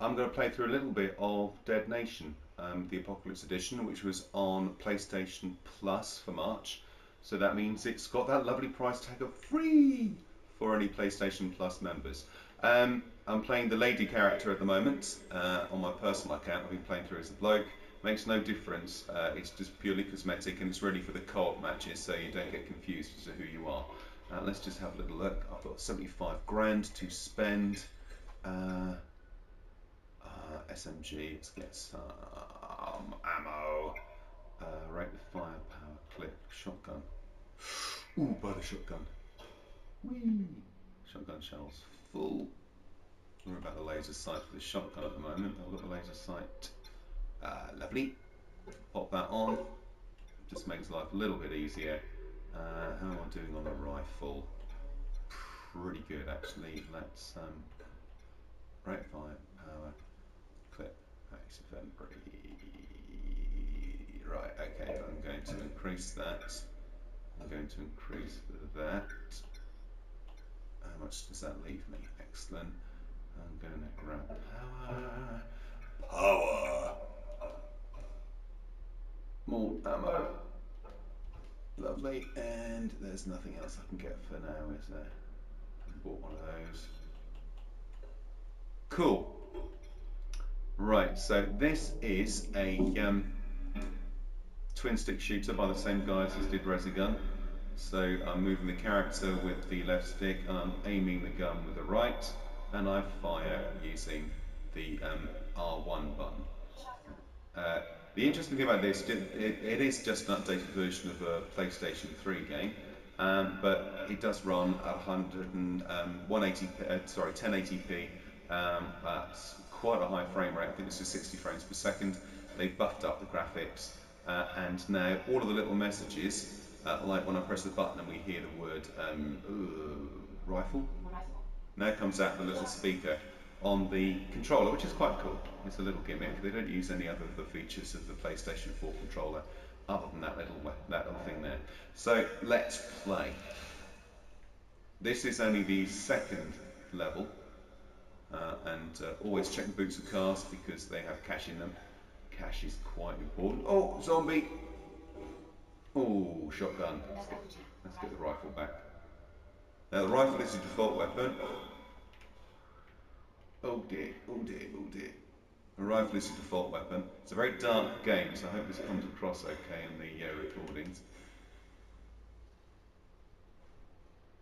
I'm going to play through a little bit of Dead Nation, the Apocalypse Edition, which was on PlayStation Plus for March. So that means it's got that lovely price tag of free for any PlayStation Plus members. I'm playing the lady character at the moment on my personal account. I've been playing through as a bloke. Makes no difference. It's just purely cosmetic, and it's ready for the co-op matches, so you don't get confused as to who you are. Let's just have a little look. I've got 75 grand to spend. SMG, let's get some ammo. Rate the firepower, clip, shotgun. Ooh, buy the shotgun. Whee! Shotgun shells full. We're about the laser sight for the shotgun at the moment. I've got the laser sight. Lovely. Pop that on. Just makes life a little bit easier. How am I doing on the rifle? Pretty good actually. Let's rate firepower. Clip, max inventory. Right, okay, I'm going to increase that. I'm going to increase that. How much does that leave me? Excellent. I'm going to grab power. Power! More ammo. Lovely, and there's nothing else I can get for now, is there? I bought one of those. Cool. Right, so this is a twin stick shooter by the same guys as did Resogun. So I'm moving the character with the left stick and I'm aiming the gun with the right, and I fire using the R1 button. The interesting thing about this, it is just an updated version of a PlayStation 3 game, but it does run at 1080p. That's quite a high frame rate. I think this is 60 frames per second. They buffed up the graphics, and now all of the little messages, like when I press the button and we hear the word rifle, now comes out the little speaker on the controller, which is quite cool. It's a little gimmick. They don't use any other of the features of the PlayStation 4 controller other than that little thing there. So let's play. This is only the second level. And always check the boots of cars because they have cash in them. Cash is quite important. Oh, zombie! Oh, shotgun. Let's get the rifle back. Now the rifle is the default weapon. Oh dear, oh dear, oh dear. The rifle is the default weapon. It's a very dark game, so I hope this comes across okay in the recordings.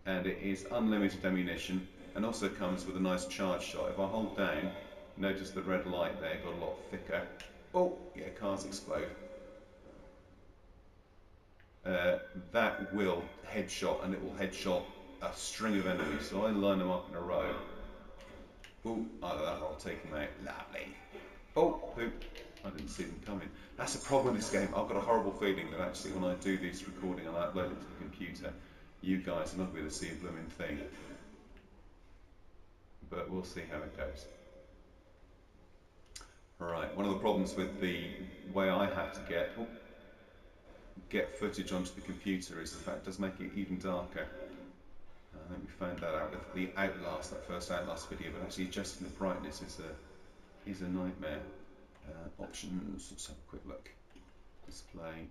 And it is unlimited ammunition. And also comes with a nice charge shot. If I hold down, notice the red light there got a lot thicker. Oh, yeah, cars explode. That will headshot, and it will headshot a string of enemies. So I line them up in a row. Oh, I'll take them out. Lovely. Oh, poop. I didn't see them coming. That's the problem with this game. I've got a horrible feeling that actually when I do this recording and I upload it to the computer, you guys are not going to see a blooming thing. But we'll see how it goes. Right, one of the problems with the way I have to get footage onto the computer is the fact it does make it even darker. I think we found that out with the Outlast, that first Outlast video, but actually adjusting the brightness is a nightmare. Options, let's have a quick look. Display,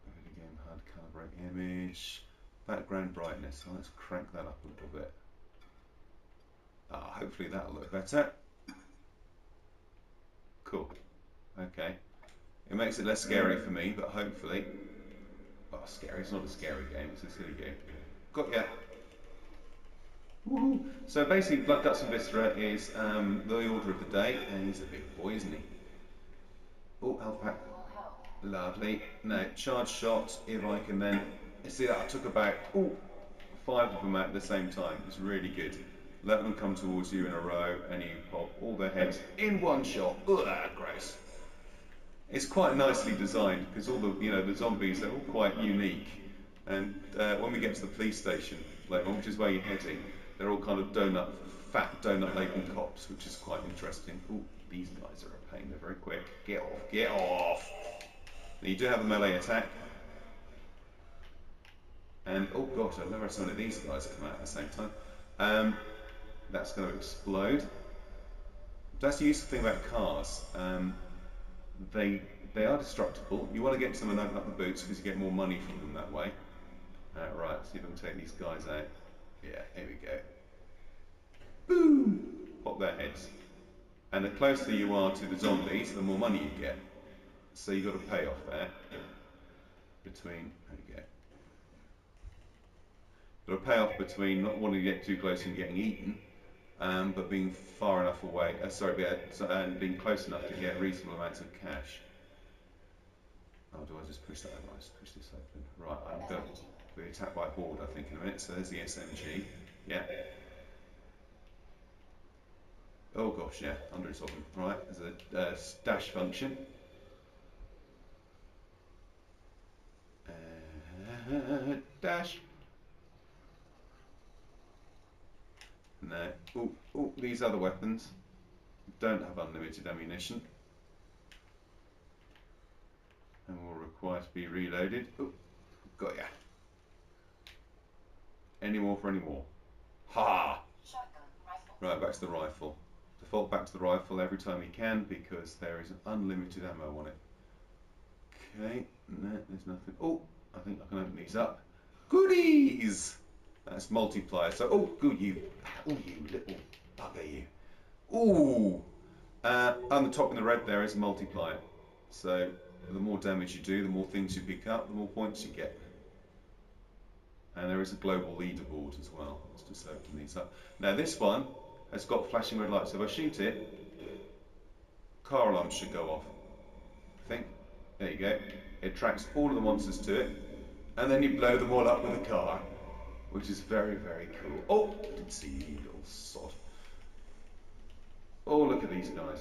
video game HUD, calibrate image, background brightness. So let's crank that up a little bit. Hopefully that'll look better. Cool. Okay. It makes it less scary for me, but hopefully... Oh, scary. It's not a scary game, it's a silly game. Got ya. Woohoo! So basically, Blood, Guts and Viscera is the order of the day, and he's a big boy, isn't he? Oh, health pack. Lovely. Now, charge shot, if I can then... See that I took about 5 of them out at the same time. It's really good. Let them come towards you in a row, and you pop all their heads in one shot. Ugh, gross. It's quite nicely designed because all the zombies are all quite unique. And when we get to the police station, which is where you're heading, they're all kind of fat donut-laden cops, which is quite interesting. Ooh, these guys are a pain. They're very quick. Get off, get off. Now you do have a melee attack. And oh gosh, I've never had so many of these guys come out at the same time. That's going to explode. That's the useful thing about cars. They they are destructible. You want to get some and open up the boots because you get more money from them that way. Right, see if I can take these guys out. Yeah, here we go. Boom! Pop their heads. And the closer you are to the zombies, the more money you get. So you've got to pay off there. Between, there you go. You've got to pay off between not wanting to get too close and getting eaten, but being far enough away, and being close enough to get reasonable amounts of cash. Oh, do I just push that over? I just push this open. Right, I'm going to be attacked by a horde, I think, in a minute. So there's the SMG. Yeah. Oh gosh, yeah, hundreds of them. Right, there's a dash function. Dash. No. Oh, these other weapons don't have unlimited ammunition and will require to be reloaded. Oh, got ya. Any more for any more? Ha! Right, back to the rifle. Default back to the rifle every time you can because there is unlimited ammo on it. Okay, no, there's nothing. Oh, I think I can open these up. Goodies! That's multiplier. So, oh, good you little bugger you. Ooh! On the top in the red there is a multiplier. So, the more damage you do, the more things you pick up, the more points you get. And there is a global leaderboard as well. Let's just open these up. Now this one has got flashing red lights. So if I shoot it, car alarms should go off. I think. There you go. It attracts all of the monsters to it. And then you blow them all up with a car. Which is very, very cool. Oh, didn't see you, little sod. Oh, look at these guys.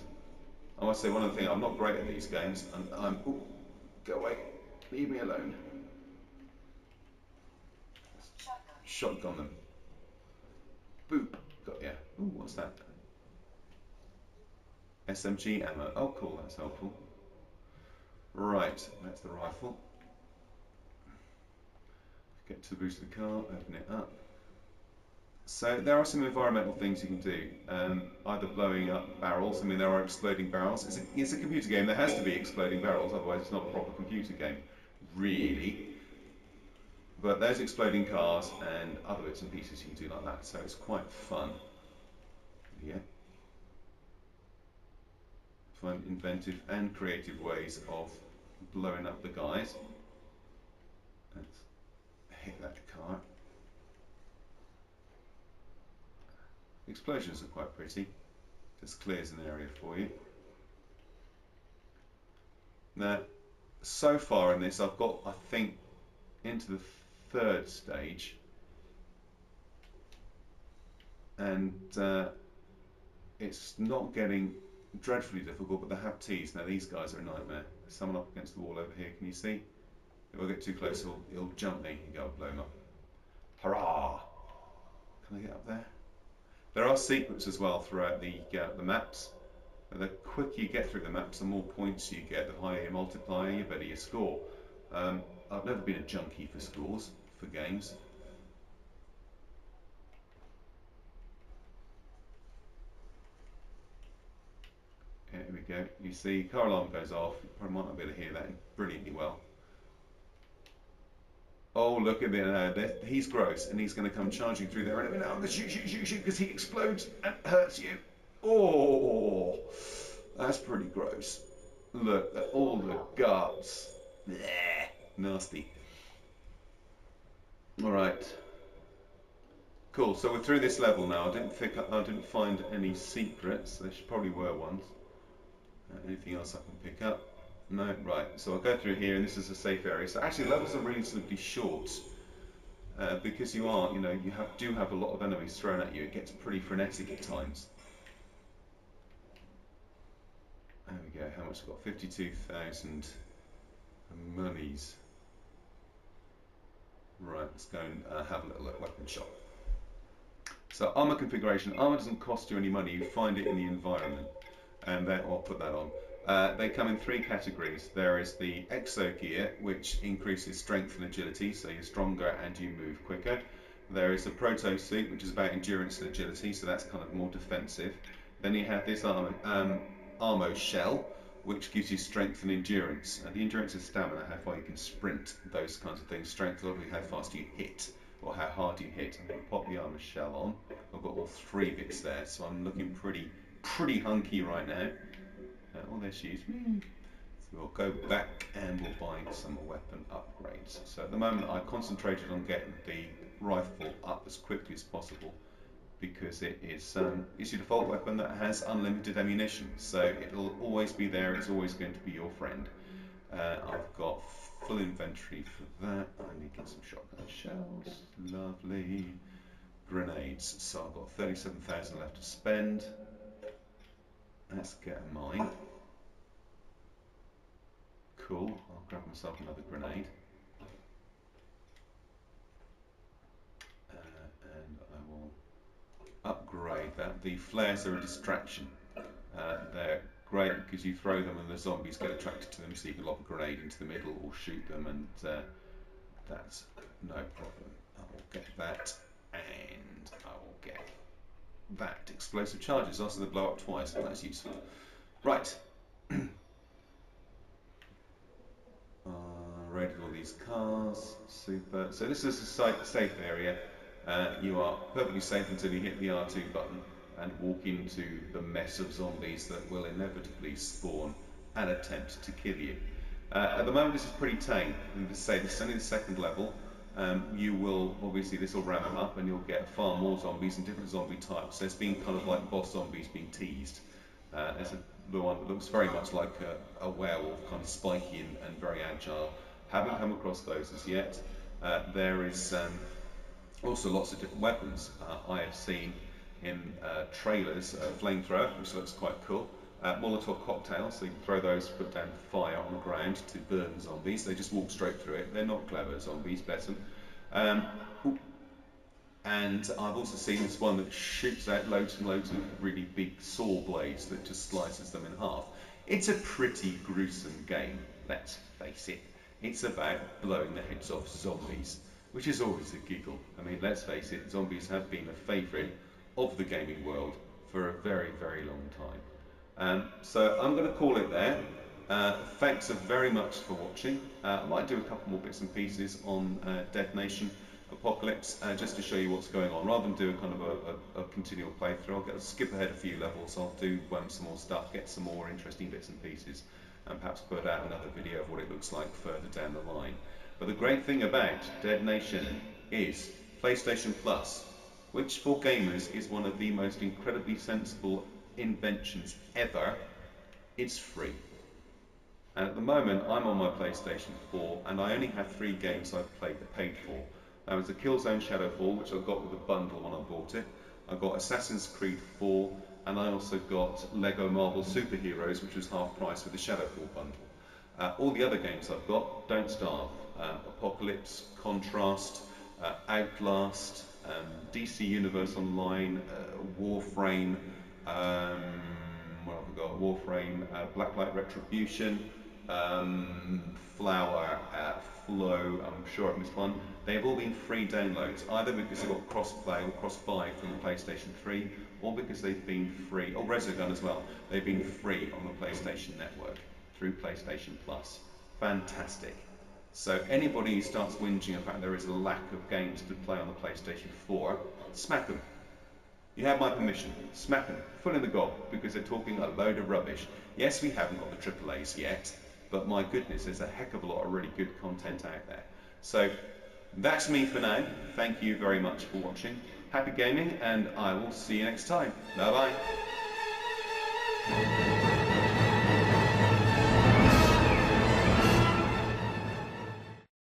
I must say one other thing. I'm not great at these games. Ooh, go away. Leave me alone. Shotgun them. Boop. Got ya. Ooh, what's that? SMG ammo. Oh, cool. That's helpful. Right. That's the rifle. Get to the boost of the car. Open it up. So there are some environmental things you can do. Either blowing up barrels. I mean, there are exploding barrels. It's a computer game. There has to be exploding barrels. Otherwise, it's not a proper computer game. Really. But there's exploding cars and other bits and pieces you can do like that, so it's quite fun. Yeah. Find inventive and creative ways of blowing up the guys. Let's hit that car. Explosions are quite pretty. Just clears an area for you. Now, so far in this, I've got, I think, into the third stage, and it's not getting dreadfully difficult, but they have tees. Now these guys are a nightmare. There's someone up against the wall over here, can you see? If I get too close, he'll jump me and go blow him up. Hurrah! Can I get up there? There are secrets as well throughout the maps. The quicker you get through the maps, the more points you get, the higher your multiplier, the better your score. I've never been a junkie for scores, for games. Here we go. You see, car alarm goes off. You probably might not be able to hear that brilliantly well. Oh, look at it. He's gross, and he's going to come charging through there. And I'm going to shoot, because he explodes and hurts you. Oh, that's pretty gross. Look at all the guts. Blech, nasty. All right. Cool. So we're through this level now. I didn't find any secrets. There probably were ones. Anything else I can pick up? No. Right. So I'll go through here, and this is a safe area. So actually, levels are reasonably short because you do have a lot of enemies thrown at you. It gets pretty frenetic at times. There we go. How much I've got? 52,000 monies. Right, let's go and have a little weapon shop. So armor configuration. Armor doesn't cost you any money. You find it in the environment, and then I'll put that on. They come in three categories. There is the exo gear, which increases strength and agility, so you're stronger and you move quicker. There is the proto suit, which is about endurance and agility, so that's kind of more defensive. Then you have this Armo shell, which gives you strength and endurance. And the endurance is stamina, how far you can sprint, those kinds of things. Strength, obviously, how fast you hit, or how hard you hit. I'm going to pop the armor shell on. I've got all three bits there, so I'm looking pretty hunky right now. Oh, there she is. So we'll go back and we'll buy some weapon upgrades. So at the moment I concentrated on getting the rifle up as quickly as possible because it's your default weapon that has unlimited ammunition. So it'll always be there, it's always going to be your friend. I've got full inventory for that. I need to get some shotgun shells. Lovely. Grenades. So I've got 37,000 left to spend. Let's get a mine. Cool. I'll grab myself another grenade. And I will upgrade that. The flares are a distraction. They're great because you throw them and the zombies get attracted to them, so you can lob a grenade into the middle or shoot them, and that's no problem. I will get that, and I will get that. Explosive charges, also they blow up twice, and that's useful. Right. Raided all these cars, super. So this is a safe area. You are perfectly safe until you hit the R2 button and walk into the mess of zombies that will inevitably spawn and attempt to kill you. At the moment this is pretty tame. This is only the second level. You will, obviously this will ramp up and you'll get far more zombies and different zombie types. There's been kind of like boss zombies being teased. There's the one that looks very much like a werewolf, kind of spiky and very agile. Haven't come across those as yet. There is also lots of different weapons. I have seen in trailers a flamethrower, which looks quite cool. Molotov cocktails, so you can throw those, put down fire on the ground to burn zombies. They just walk straight through it. They're not clever zombies, bless them. And I've also seen this one that shoots out loads and loads of really big saw blades that just slices them in half. It's a pretty gruesome game, let's face it. It's about blowing the heads off zombies, which is always a giggle. I mean, let's face it, zombies have been a favourite of the gaming world for a very, very long time. So I'm going to call it there. Thanks very much for watching. I might do a couple more bits and pieces on Dead Nation Apocalypse just to show you what's going on. Rather than do a kind of a continual playthrough, I'll skip ahead a few levels. I'll do some more stuff, get some more interesting bits and pieces, and perhaps put out another video of what it looks like further down the line. But the great thing about Dead Nation is PlayStation Plus, which for gamers is one of the most incredibly sensible inventions ever. It's free. And at the moment I'm on my PlayStation 4 and I only have 3 games I've paid for. That was the Killzone Shadowfall, which I got with a bundle when I bought it. I got Assassin's Creed 4, and I also got Lego Marvel Superheroes, which was half price with the Shadowfall bundle. All the other games I've got, Don't Starve, Apocalypse, Contrast, Outlast, DC Universe Online, Warframe, what have I got? Warframe, Blacklight Retribution, Flower, Flow, I'm sure I missed one. They've all been free downloads, either because they've got cross-play or cross-buy from the PlayStation 3, or because they've been free, or Resogun as well, they've been free on the PlayStation Network through PlayStation Plus. Fantastic. So anybody who starts whinging about there is a lack of games to play on the PlayStation 4, smack them. You have my permission. Smack them. Full in the gob, because they're talking a load of rubbish. Yes, we haven't got the AAAs yet, but my goodness, there's a heck of a lot of really good content out there. So that's me for now. Thank you very much for watching. Happy gaming, and I will see you next time. Bye bye.